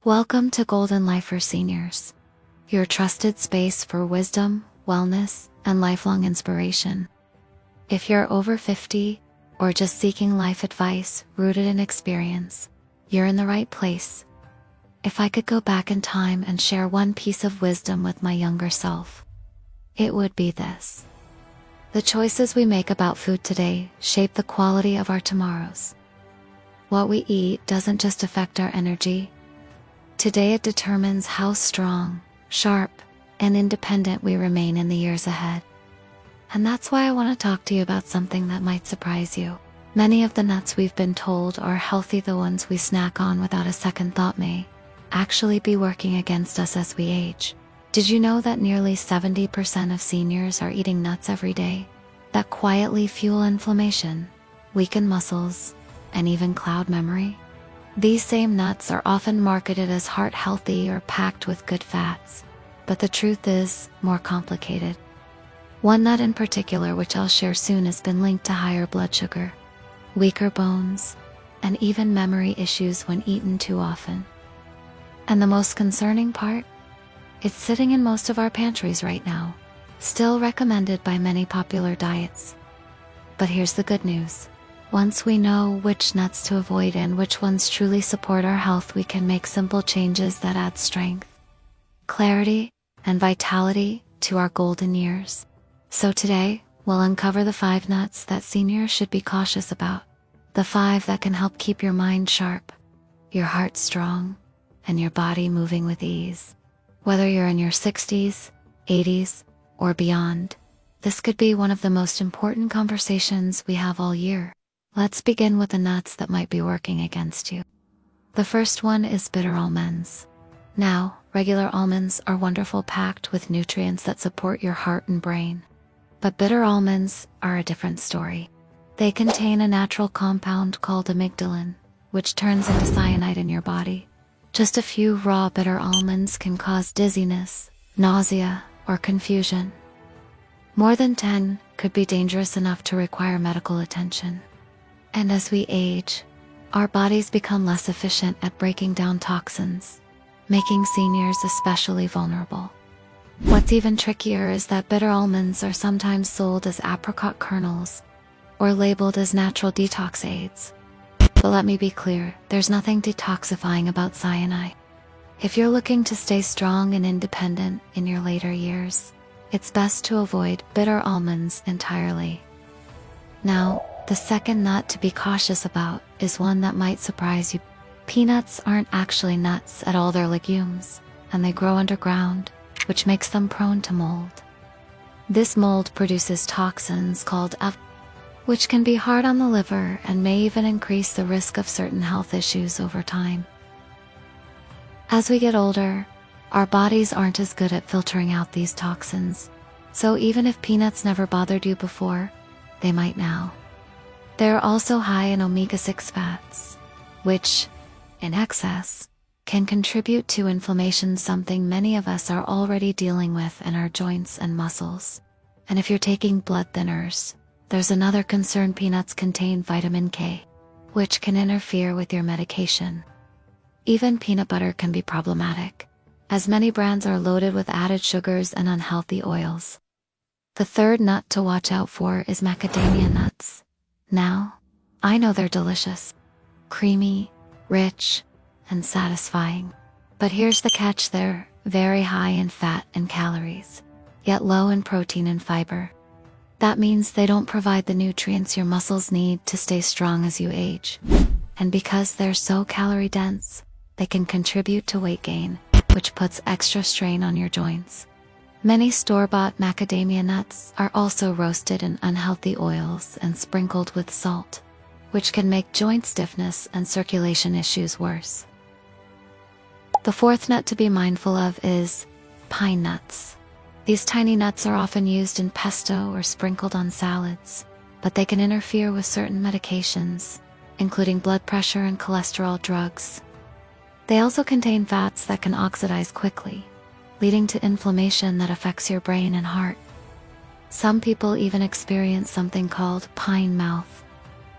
Welcome to Golden Life for Seniors, your trusted space for wisdom, wellness, and lifelong inspiration. If you're over 50 or just seeking life advice rooted in experience, you're in the right place. If I could go back in time and share one piece of wisdom with my younger self, it would be this. The choices we make about food today shape the quality of our tomorrows. What we eat doesn't just affect our energy. Today it determines how strong, sharp, and independent we remain in the years ahead. And that's why I want to talk to you about something that might surprise you. Many of the nuts we've been told are healthy, the ones we snack on without a second thought, may actually be working against us as we age. Did you know that nearly 70% of seniors are eating nuts every day that quietly fuel inflammation, weaken muscles, and even cloud memory? These same nuts are often marketed as heart healthy or packed with good fats, but the truth is more complicated. One nut in particular, which I'll share soon, has been linked to higher blood sugar, weaker bones, and even memory issues when eaten too often. And the most concerning part? It's sitting in most of our pantries right now, still recommended by many popular diets. But here's the good news. Once we know which nuts to avoid and which ones truly support our health, we can make simple changes that add strength, clarity, and vitality to our golden years. So today, we'll uncover the 5 nuts that seniors should be cautious about. The 5 that can help keep your mind sharp, your heart strong, and your body moving with ease. Whether you're in your 60s, 80s, or beyond, this could be one of the most important conversations we have all year. Let's begin with the nuts that might be working against you. The first one is bitter almonds. Now, regular almonds are wonderful, packed with nutrients that support your heart and brain. But bitter almonds are a different story. They contain a natural compound called amygdalin, which turns into cyanide in your body. Just a few raw bitter almonds can cause dizziness, nausea, or confusion. More than 10 could be dangerous enough to require medical attention. And as we age, our bodies become less efficient at breaking down toxins, making seniors especially vulnerable. What's even trickier is that bitter almonds are sometimes sold as apricot kernels or labeled as natural detox aids. But let me be clear, there's nothing detoxifying about cyanide. If you're looking to stay strong and independent in your later years, it's best to avoid bitter almonds entirely. Now, the second nut to be cautious about is one that might surprise you. Peanuts aren't actually nuts at all, they're legumes, and they grow underground, which makes them prone to mold. This mold produces toxins called which can be hard on the liver and may even increase the risk of certain health issues over time. As we get older, our bodies aren't as good at filtering out these toxins, so even if peanuts never bothered you before, they might now. They're also high in omega-6 fats, which, in excess, can contribute to inflammation, something many of us are already dealing with in our joints and muscles. And if you're taking blood thinners, there's another concern: peanuts contain vitamin K, which can interfere with your medication. Even peanut butter can be problematic, as many brands are loaded with added sugars and unhealthy oils. The third nut to watch out for is macadamia nuts. Now, I know they're delicious, creamy, rich, and satisfying. But here's the catch: they're very high in fat and calories, yet low in protein and fiber. That means they don't provide the nutrients your muscles need to stay strong as you age. And because they're so calorie dense, they can contribute to weight gain, which puts extra strain on your joints. Many store-bought macadamia nuts are also roasted in unhealthy oils and sprinkled with salt, which can make joint stiffness and circulation issues worse. The fourth nut to be mindful of is pine nuts. These tiny nuts are often used in pesto or sprinkled on salads, but they can interfere with certain medications, including blood pressure and cholesterol drugs. They also contain fats that can oxidize quickly, leading to inflammation that affects your brain and heart. Some people even experience something called pine mouth,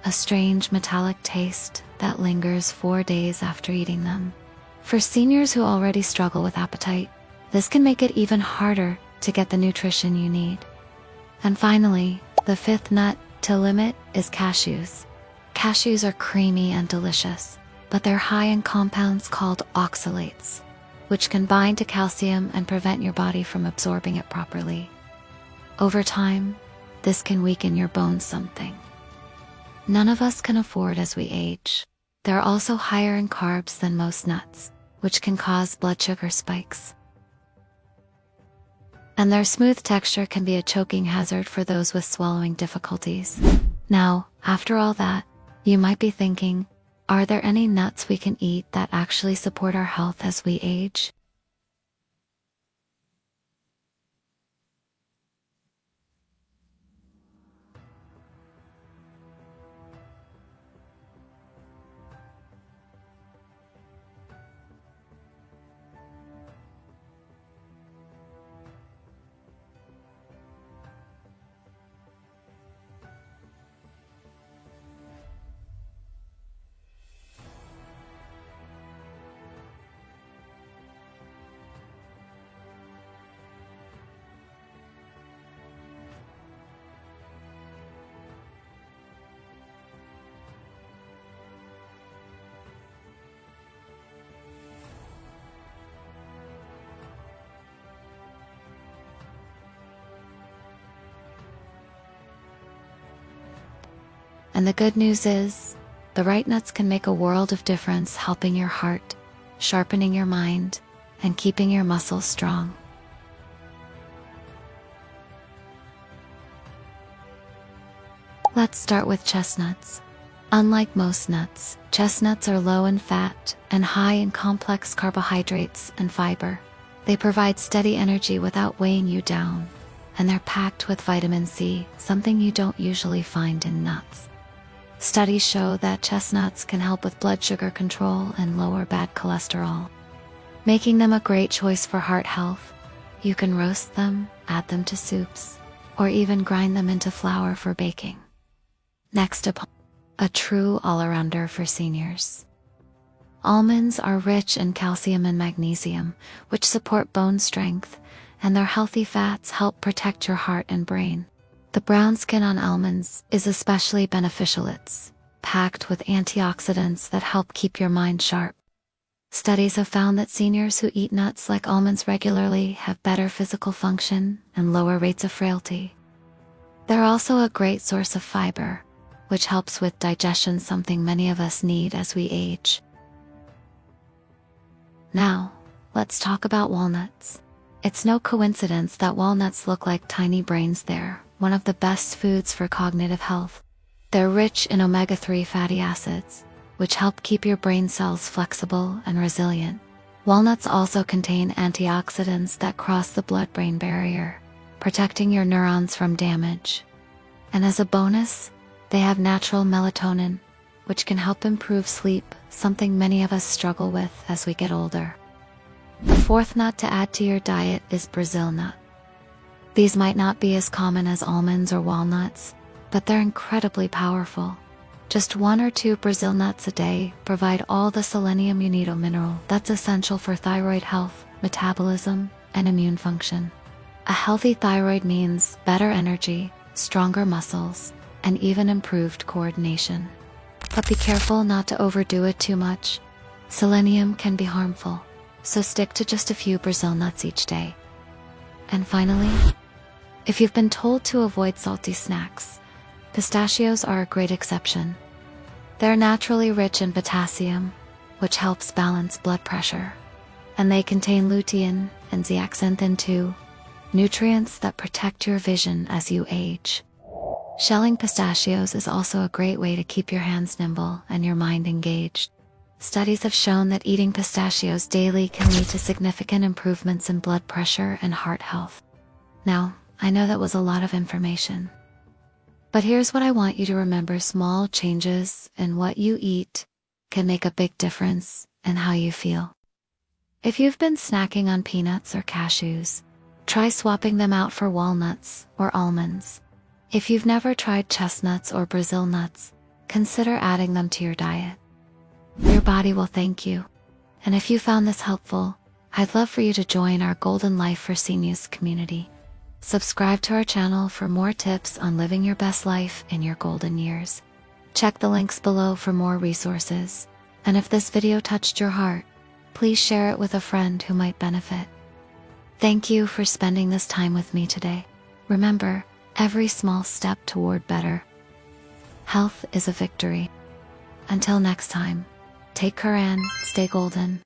a strange metallic taste that lingers 4 days after eating them. For seniors who already struggle with appetite, this can make it even harder to get the nutrition you need. And finally, the fifth nut to limit is cashews. Cashews are creamy and delicious, but they're high in compounds called oxalates, which can bind to calcium and prevent your body from absorbing it properly. Over time, this can weaken your bones something none of us can afford as we age. They're also higher in carbs than most nuts, which can cause blood sugar spikes. And their smooth texture can be a choking hazard for those with swallowing difficulties. Now, after all that, you might be thinking, are there any nuts we can eat that actually support our health as we age? And the good news is, the right nuts can make a world of difference, helping your heart, sharpening your mind, and keeping your muscles strong. Let's start with chestnuts. Unlike most nuts, chestnuts are low in fat and high in complex carbohydrates and fiber. They provide steady energy without weighing you down, and they're packed with vitamin C, something you don't usually find in nuts. Studies show that chestnuts can help with blood sugar control and lower bad cholesterol, making them a great choice for heart health. You can roast them, add them to soups, or even grind them into flour for baking. Next up, a true all-arounder for seniors. Almonds are rich in calcium and magnesium, which support bone strength, and their healthy fats help protect your heart and brain. The brown skin on almonds is especially beneficial. It's packed with antioxidants that help keep your mind sharp. Studies have found that seniors who eat nuts like almonds regularly have better physical function and lower rates of frailty. They're also a great source of fiber, which helps with digestion, something many of us need as we age. Now, let's talk about walnuts. It's no coincidence that walnuts look like tiny brains. They're one of the best foods for cognitive health. They're rich in omega-3 fatty acids, which help keep your brain cells flexible and resilient. Walnuts also contain antioxidants that cross the blood-brain barrier, protecting your neurons from damage. And as a bonus, they have natural melatonin, which can help improve sleep, something many of us struggle with as we get older. The fourth nut to add to your diet is Brazil nut. These might not be as common as almonds or walnuts, but they're incredibly powerful. Just 1 or 2 Brazil nuts a day provide all the selenium, you need, a mineral that's essential for thyroid health, metabolism, and immune function. A healthy thyroid means better energy, stronger muscles, and even improved coordination. But be careful not to overdo it too much. Selenium can be harmful, so stick to just a few Brazil nuts each day. And finally, if you've been told to avoid salty snacks, pistachios are a great exception. They're naturally rich in potassium, which helps balance blood pressure, and they contain lutein and zeaxanthin too, nutrients that protect your vision as you age. Shelling pistachios is also a great way to keep your hands nimble and your mind engaged. Studies have shown that eating pistachios daily can lead to significant improvements in blood pressure and heart health. Now, I know that was a lot of information, but here's what I want you to remember: small changes in what you eat can make a big difference in how you feel. If you've been snacking on peanuts or cashews, try swapping them out for walnuts or almonds. If you've never tried chestnuts or Brazil nuts, consider adding them to your diet. Your body will thank you, And if you found this helpful, I'd love for you to join our Golden Life for Seniors community. Subscribe to our channel for more tips on living your best life in your golden years. Check the links below for more resources. And if this video touched your heart, please share it with a friend who might benefit. Thank you for spending this time with me today. Remember, every small step toward better health is a victory. Until next time, take care and stay golden.